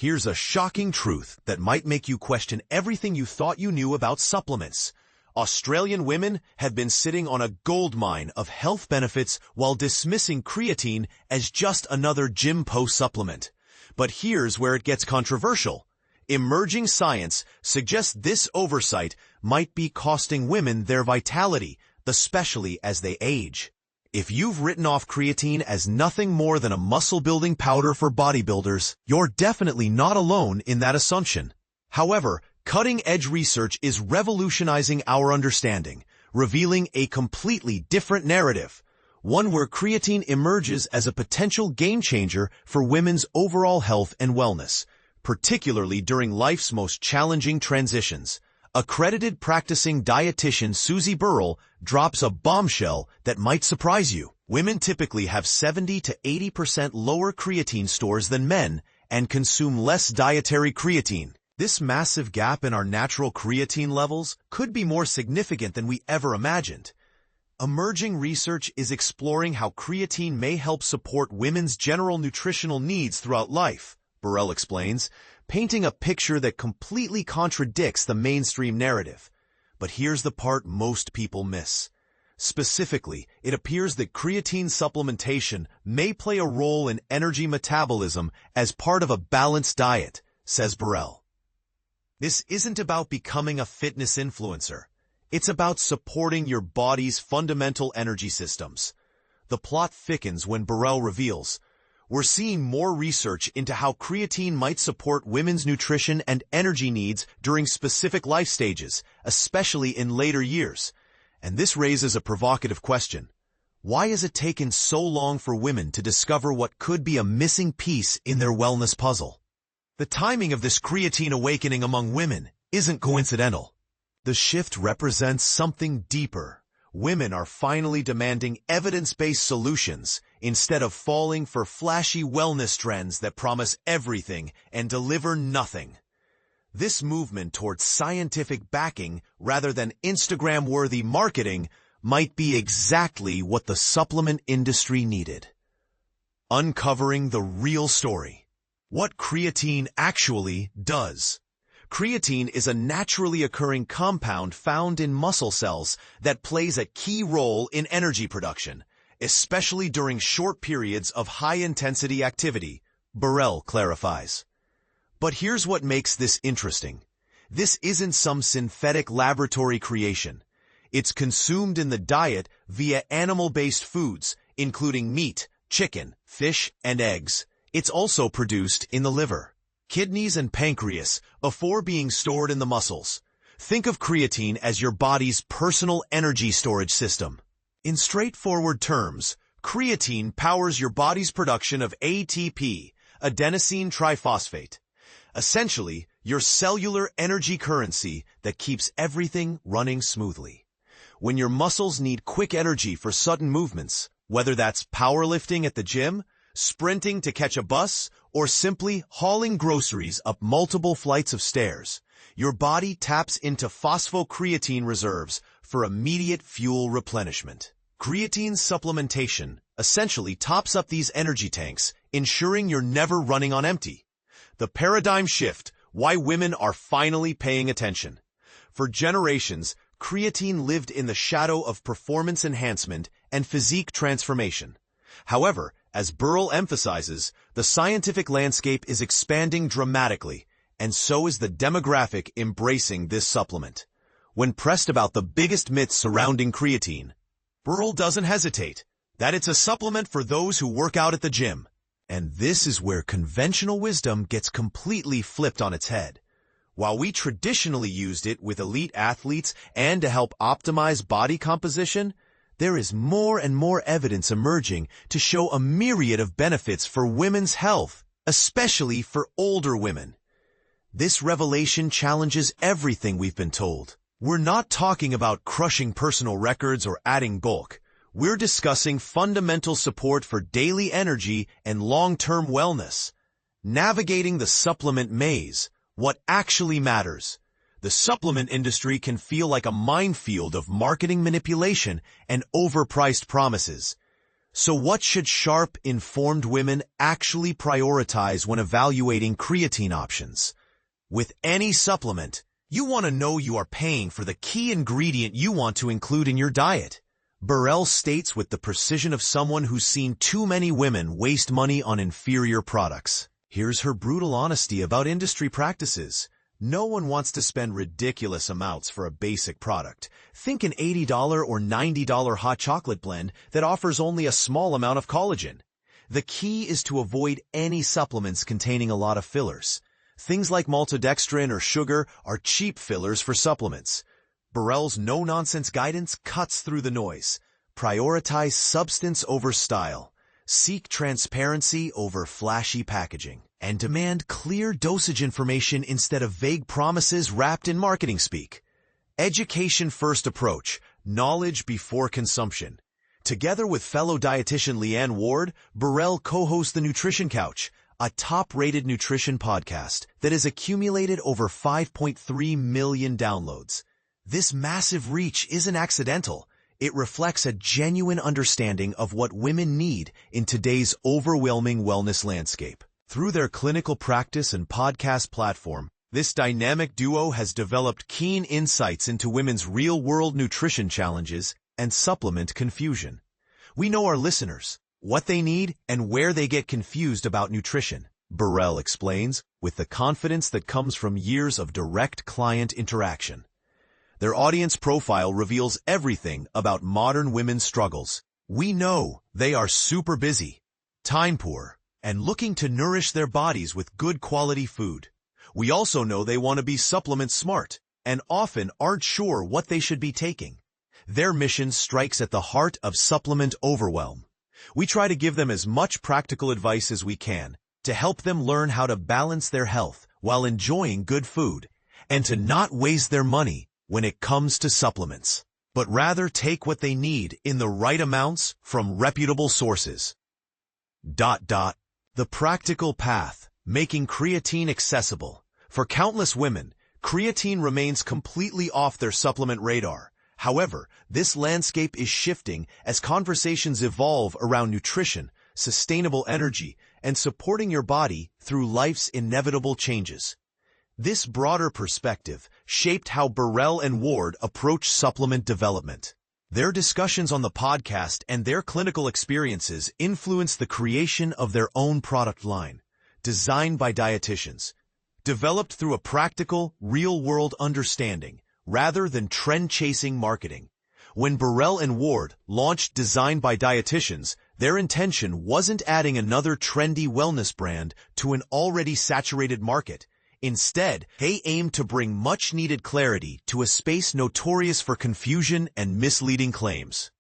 Here's a shocking truth that might make you question everything you thought you knew about supplements. Australian women have been sitting on a goldmine of health benefits while dismissing creatine as just another gym-po supplement. But here's where it gets controversial. Emerging science suggests this oversight might be costing women their vitality, especially as they age. If you've written off creatine as nothing more than a muscle-building powder for bodybuilders, you're definitely not alone in that assumption. However, cutting-edge research is revolutionizing our understanding, revealing a completely different narrative, one where creatine emerges as a potential game-changer for women's overall health and wellness, particularly during life's most challenging transitions. Accredited practicing dietitian Susie Burrell drops a bombshell that might surprise you. Women typically have 70 to 80% lower creatine stores than men and consume less dietary creatine. This massive gap in our natural creatine levels could be more significant than we ever imagined. Emerging research is exploring how creatine may help support women's general nutritional needs throughout life, Burrell explains, painting a picture that completely contradicts the mainstream narrative. But here's the part most people miss. Specifically, it appears that creatine supplementation may play a role in energy metabolism as part of a balanced diet, says Burrell. This isn't about becoming a fitness influencer. It's about supporting your body's fundamental energy systems. The plot thickens when Burrell reveals, "We're seeing more research into how creatine might support women's nutrition and energy needs during specific life stages, especially in later years." And this raises a provocative question. Why has it taken so long for women to discover what could be a missing piece in their wellness puzzle? The timing of this creatine awakening among women isn't coincidental. The shift represents something deeper. Women are finally demanding evidence-based solutions instead of falling for flashy wellness trends that promise everything and deliver nothing. This movement towards scientific backing rather than Instagram-worthy marketing might be exactly what the supplement industry needed. Uncovering the real story. What creatine actually does. Creatine is a naturally occurring compound found in muscle cells that plays a key role in energy production, especially during short periods of high-intensity activity, Burrell clarifies. But here's what makes this interesting. This isn't some synthetic laboratory creation. It's consumed in the diet via animal-based foods, including meat, chicken, fish, and eggs. It's also produced in the liver, kidneys, and pancreas before being stored in the muscles. Think of creatine as your body's personal energy storage system. In straightforward terms, creatine powers your body's production of ATP, adenosine triphosphate. Essentially, your cellular energy currency that keeps everything running smoothly. When your muscles need quick energy for sudden movements, whether that's powerlifting at the gym, sprinting to catch a bus, or simply hauling groceries up multiple flights of stairs, your body taps into phosphocreatine reserves for immediate fuel replenishment. Creatine supplementation essentially tops up these energy tanks, ensuring you're never running on empty. The paradigm shift, why women are finally paying attention. For generations, creatine lived in the shadow of performance enhancement and physique transformation. However, as Burrell emphasizes, the scientific landscape is expanding dramatically, and so is the demographic embracing this supplement. When pressed about the biggest myths surrounding creatine, Burrell doesn't hesitate, that it's a supplement for those who work out at the gym. And this is where conventional wisdom gets completely flipped on its head. While we traditionally used it with elite athletes and to help optimize body composition, there is more and more evidence emerging to show a myriad of benefits for women's health, especially for older women. This revelation challenges everything we've been told. We're not talking about crushing personal records or adding bulk. We're discussing fundamental support for daily energy and long-term wellness. Navigating the supplement maze, what actually matters. The supplement industry can feel like a minefield of marketing manipulation and overpriced promises. So what should sharp, informed women actually prioritize when evaluating creatine options? With any supplement, you want to know you are paying for the key ingredient you want to include in your diet. Burrell states with the precision of someone who's seen too many women waste money on inferior products. Here's her brutal honesty about industry practices. No one wants to spend ridiculous amounts for a basic product. Think an $80 or $90 hot chocolate blend that offers only a small amount of collagen. The key is to avoid any supplements containing a lot of fillers. Things like maltodextrin or sugar are cheap fillers for supplements. Burrell's no-nonsense guidance cuts through the noise. Prioritize substance over style. Seek transparency over flashy packaging. And demand clear dosage information instead of vague promises wrapped in marketing speak. Education-first approach, knowledge before consumption. Together with fellow dietitian Leanne Ward, Burrell co-hosts The Nutrition Couch, a top-rated nutrition podcast that has accumulated over 5.3 million downloads. This massive reach isn't accidental. It reflects a genuine understanding of what women need in today's overwhelming wellness landscape. Through their clinical practice and podcast platform, this dynamic duo has developed keen insights into women's real-world nutrition challenges and supplement confusion. We know our listeners, what they need, and where they get confused about nutrition. Burrell explains, with the confidence that comes from years of direct client interaction. Their audience profile reveals everything about modern women's struggles. We know they are super busy, time poor, and looking to nourish their bodies with good quality food. We also know they want to be supplement smart and often aren't sure what they should be taking. Their mission strikes at the heart of supplement overwhelm. We try to give them as much practical advice as we can to help them learn how to balance their health while enjoying good food and to not waste their money when it comes to supplements, but rather take what they need in the right amounts from reputable sources. The practical path, making creatine accessible. For countless women, creatine remains completely off their supplement radar. However, this landscape is shifting as conversations evolve around nutrition, sustainable energy, and supporting your body through life's inevitable changes. This broader perspective shaped how Burrell and Ward approach supplement development. Their discussions on the podcast and their clinical experiences influenced the creation of their own product line, designed by dietitians, developed through a practical, real-world understanding, rather than trend-chasing marketing. When Burrell and Ward launched Designed by Dietitians, their intention wasn't adding another trendy wellness brand to an already saturated market. Instead, they aimed to bring much-needed clarity to a space notorious for confusion and misleading claims.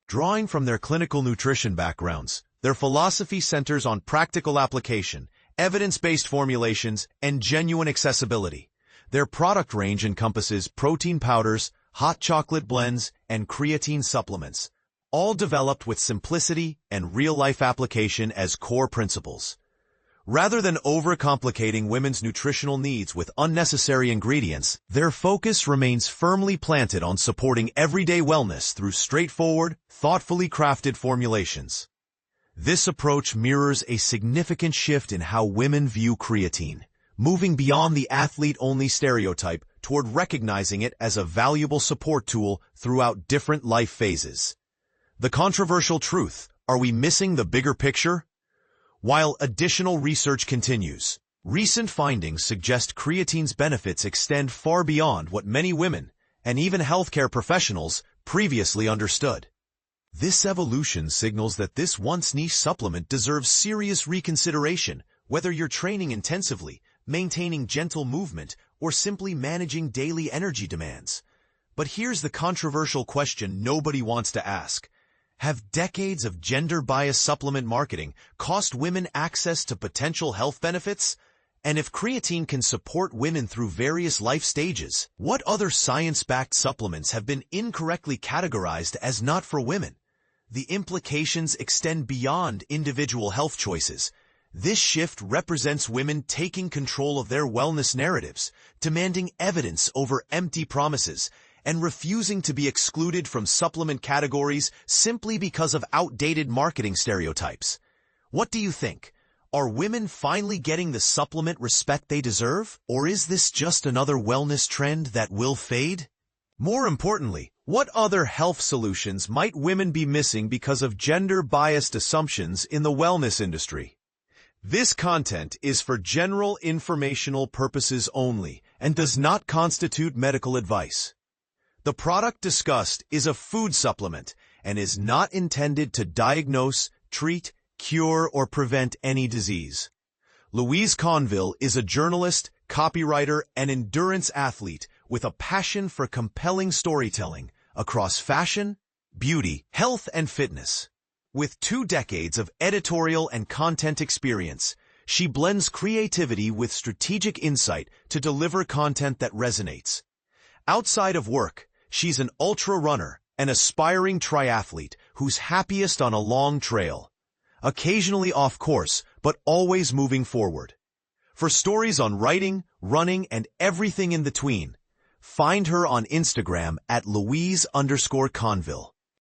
Drawing from their clinical nutrition backgrounds, their philosophy centers on practical application, evidence-based formulations, and genuine accessibility. Their product range encompasses protein powders, hot chocolate blends, and creatine supplements, all developed with simplicity and real-life application as core principles. Rather than overcomplicating women's nutritional needs with unnecessary ingredients, their focus remains firmly planted on supporting everyday wellness through straightforward, thoughtfully crafted formulations. This approach mirrors a significant shift in how women view creatine, moving beyond the athlete-only stereotype toward recognizing it as a valuable support tool throughout different life phases. The controversial truth: are we missing the bigger picture? While additional research continues, recent findings suggest creatine's benefits extend far beyond what many women, and even healthcare professionals, previously understood. This evolution signals that this once niche supplement deserves serious reconsideration, whether you're training intensively, maintaining gentle movement, or simply managing daily energy demands. But here's the controversial question nobody wants to ask. Have decades of gender-biased supplement marketing cost women access to potential health benefits? And if creatine can support women through various life stages, what other science-backed supplements have been incorrectly categorized as not for women? The implications extend beyond individual health choices. This shift represents women taking control of their wellness narratives, demanding evidence over empty promises, and refusing to be excluded from supplement categories simply because of outdated marketing stereotypes. What do you think? Are women finally getting the supplement respect they deserve? Or is this just another wellness trend that will fade? More importantly, what other health solutions might women be missing because of gender-biased assumptions in the wellness industry? This content is for general informational purposes only and does not constitute medical advice. The product discussed is a food supplement and is not intended to diagnose, treat, cure, or prevent any disease. Louise Conville is a journalist, copywriter, and endurance athlete with a passion for compelling storytelling across fashion, beauty, health, and fitness. With 2 decades of editorial and content experience, she blends creativity with strategic insight to deliver content that resonates. Outside of work, she's an ultra runner, an aspiring triathlete who's happiest on a long trail. Occasionally off course, but always moving forward. For stories on writing, running, and everything in between, find her on Instagram at Louise_Conville.